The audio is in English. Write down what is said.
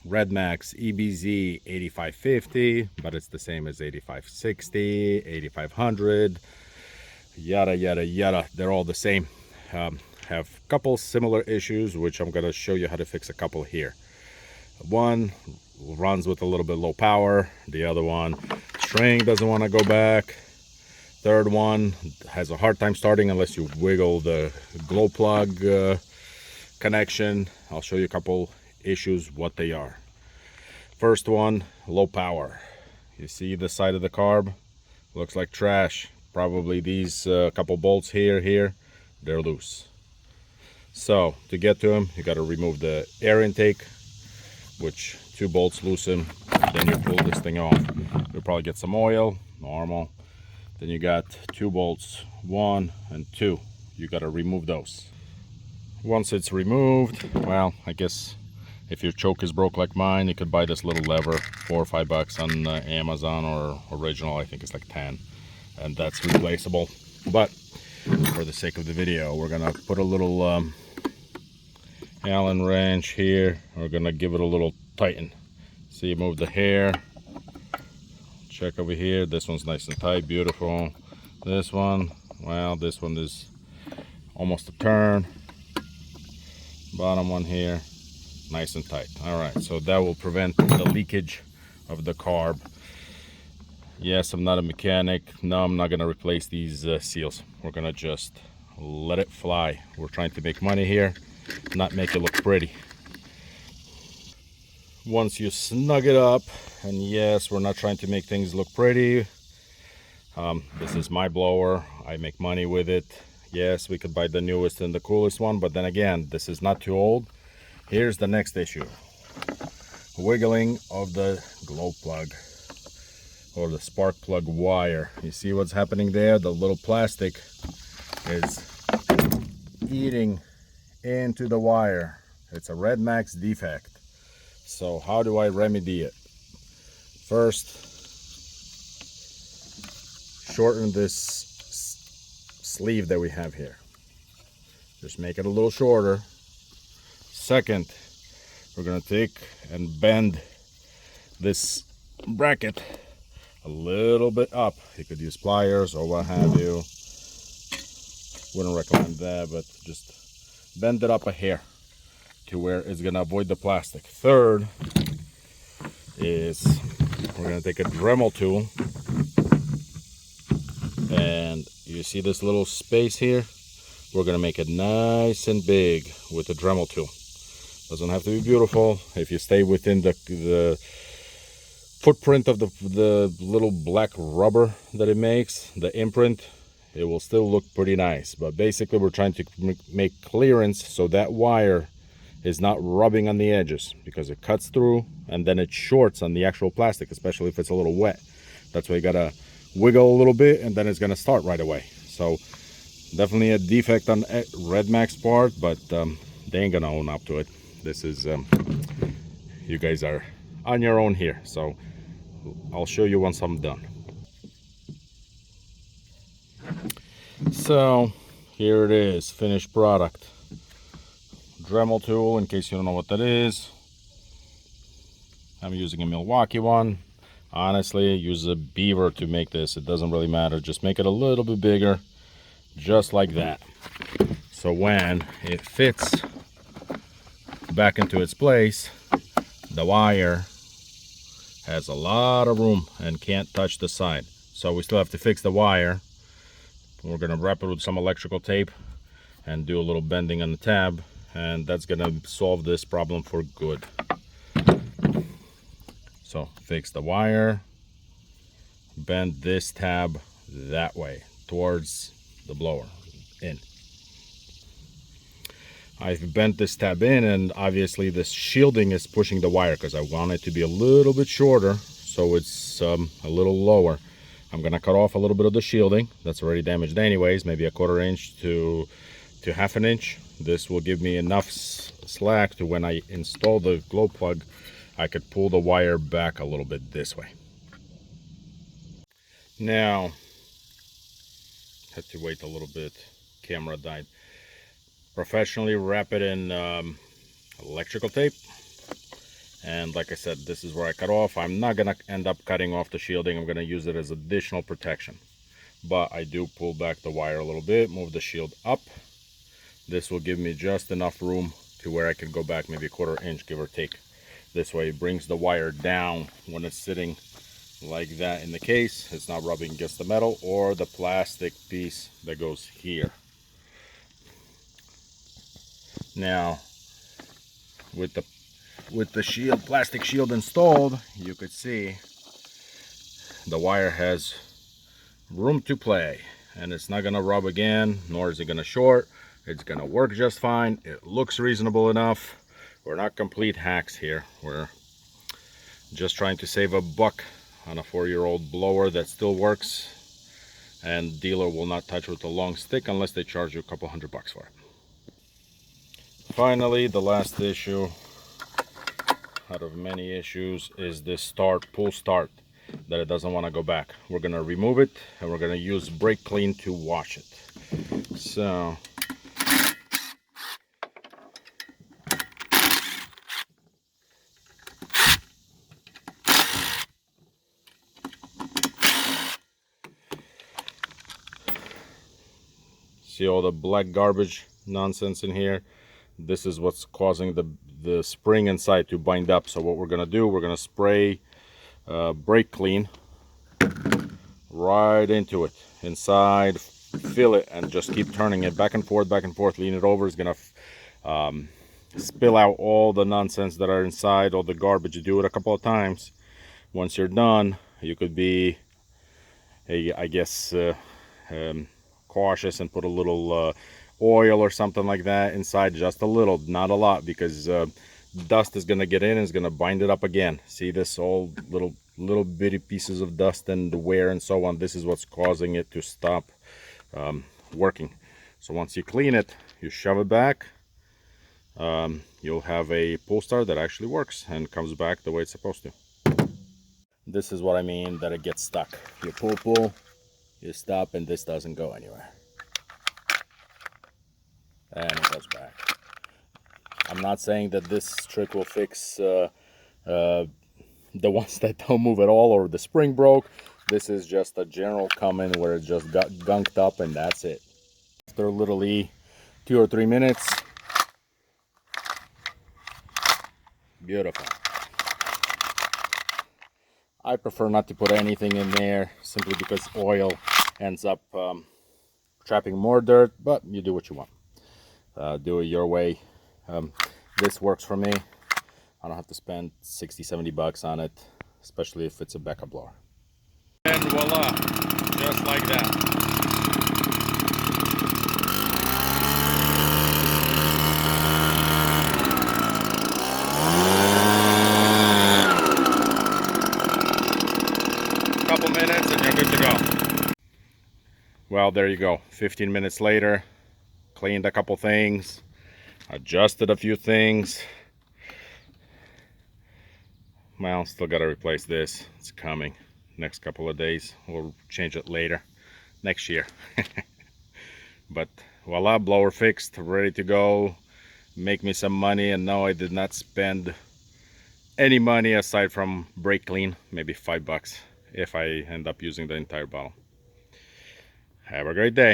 Redmax EBZ8550, but it's the same as 8560, 8500, yada yada yada. They're all the same. Have a couple similar issues, which I'm going to show you how to fix a couple here. One runs with a little bit low power. The other one, string doesn't want to go back. Third one has a hard time starting unless you wiggle the glow plug connection. I'll show you a couple issues, what they are. First one, low power. You see the side of the carb? Looks like trash. Probably these couple bolts here, they're loose. So to get to them, you got to remove the air intake, which 2 bolts loosen. Then you pull this thing off. You'll probably get some oil, normal. Then you got 2 bolts, 1 and 2. You got to remove those. Once it's removed, well, I guess if your choke is broke like mine, you could buy this little lever, $4 or $5 on Amazon, or original, I think it's like 10, and that's replaceable. But for the sake of the video, we're gonna put a little Allen wrench here. We're gonna give it a little tighten. See, move the hair. Check over here. This one's nice and tight, beautiful. This one, well, this one is almost a turn. Bottom one here, nice and tight. All right, so that will prevent the leakage of the carb. Yes, I'm not a mechanic. No, I'm not gonna replace these seals. We're gonna just let it fly. We're trying to make money here, not make it look pretty. Once you snug it up, and yes, we're not trying to make things look pretty. This is my blower. I make money with it. Yes, we could buy the newest and the coolest one, but then again, this is not too old. Here's the next issue. Wiggling of the glow plug or the spark plug wire. You see what's happening there? The little plastic is eating into the wire. It's a Redmax defect. So how do I remedy it? First, shorten this sleeve that we have here. Just make it a little shorter. Second, we're gonna take and bend this bracket a little bit up. You could use pliers or what have you. Wouldn't recommend that, but just bend it up a hair to where it's gonna avoid the plastic. Third is we're gonna take a Dremel tool, and you see this little space here? We're gonna make it nice and big with the Dremel tool. Doesn't have to be beautiful. If you stay within the footprint of the little black rubber that it makes, the imprint, it will still look pretty nice. But basically we're trying to make clearance so that wire is not rubbing on the edges, because it cuts through and then it shorts on the actual plastic, especially if it's a little wet. That's why you gotta wiggle a little bit and then it's gonna start right away. So definitely a defect on Redmax part, but they ain't gonna own up to it. This is you guys are on your own here, so I'll show you once I'm done. So here it is, finished product. Dremel tool, in case you don't know what that is. I'm using a Milwaukee one. Honestly, use a beaver to make this. It doesn't really matter. Just make it a little bit bigger, just like that. So when it fits back into its place, the wire has a lot of room and can't touch the side. So we still have to fix the wire. We're gonna wrap it with some electrical tape and do a little bending on the tab, and that's gonna solve this problem for good. So fix the wire, bend this tab that way towards the blower in. I've bent this tab in, and obviously this shielding is pushing the wire because I want it to be a little bit shorter, so it's a little lower. I'm gonna cut off a little bit of the shielding that's already damaged anyways, maybe a 1/4 inch to half an inch. This will give me enough slack to when I install the glow plug, I could pull the wire back a little bit this way. Now, had to wait a little bit, camera died. Professionally wrap it in electrical tape And like I said, this is where I cut off. I'm not gonna end up cutting off the shielding. I'm gonna use it as additional protection, but I do pull back the wire a little bit, move the shield up. This will give me just enough room to where I can go back maybe a 1/4 inch, give or take. This way it brings the wire down when it's sitting like that in the case. It's not rubbing against the metal or the plastic piece that goes here. Now with the shield, plastic shield installed, you could see the wire has room to play, and it's not gonna rub again, nor is it gonna short. It's gonna work just fine. It looks reasonable enough. We're not complete hacks here. We're just trying to save a buck on a 4-year-old blower that still works, and dealer will not touch with a long stick unless they charge you a couple $100 for it. Finally, the last issue out of many issues is this pull start, that it doesn't want to go back. We're going to remove it and we're going to use brake clean to wash it. So see all the black garbage nonsense in here? This is what's causing the spring inside to bind up. So what we're going to do, we're going to spray brake clean right into it, inside, fill it, and just keep turning it back and forth, lean it over. It's going to spill out all the nonsense that are inside, all the garbage. You do it a couple of times. Once you're done, you could be, I guess, cautious and put a little oil or something like that inside, just a little, not a lot, because dust is going to get in and it's going to bind it up again. See this, all little bitty pieces of dust and wear and so on. This is what's causing it to stop working. So once you clean it, you shove it back, you'll have a pull start that actually works and comes back the way it's supposed to. This is what I mean that it gets stuck. You pull, you stop, and this doesn't go anywhere. And it goes back. I'm not saying that this trick will fix the ones that don't move at all or the spring broke. This is just a general comment where it just got gunked up, and that's it. After literally 2 or 3 minutes, beautiful. I prefer not to put anything in there simply because oil ends up trapping more dirt, but you do what you want. Do it your way. This works for me. I don't have to spend 60-70 bucks on it, especially if it's a backup blower. And voila, just like that. Couple minutes and you're good to go. Well, there you go. 15 minutes later, cleaned a couple things, adjusted a few things. Well, still got to replace this. It's coming next couple of days. We'll change it later next year. But voila, blower fixed, ready to go, make me some money. And no, I did not spend any money aside from brake clean, maybe $5 if I end up using the entire bottle. Have a great day.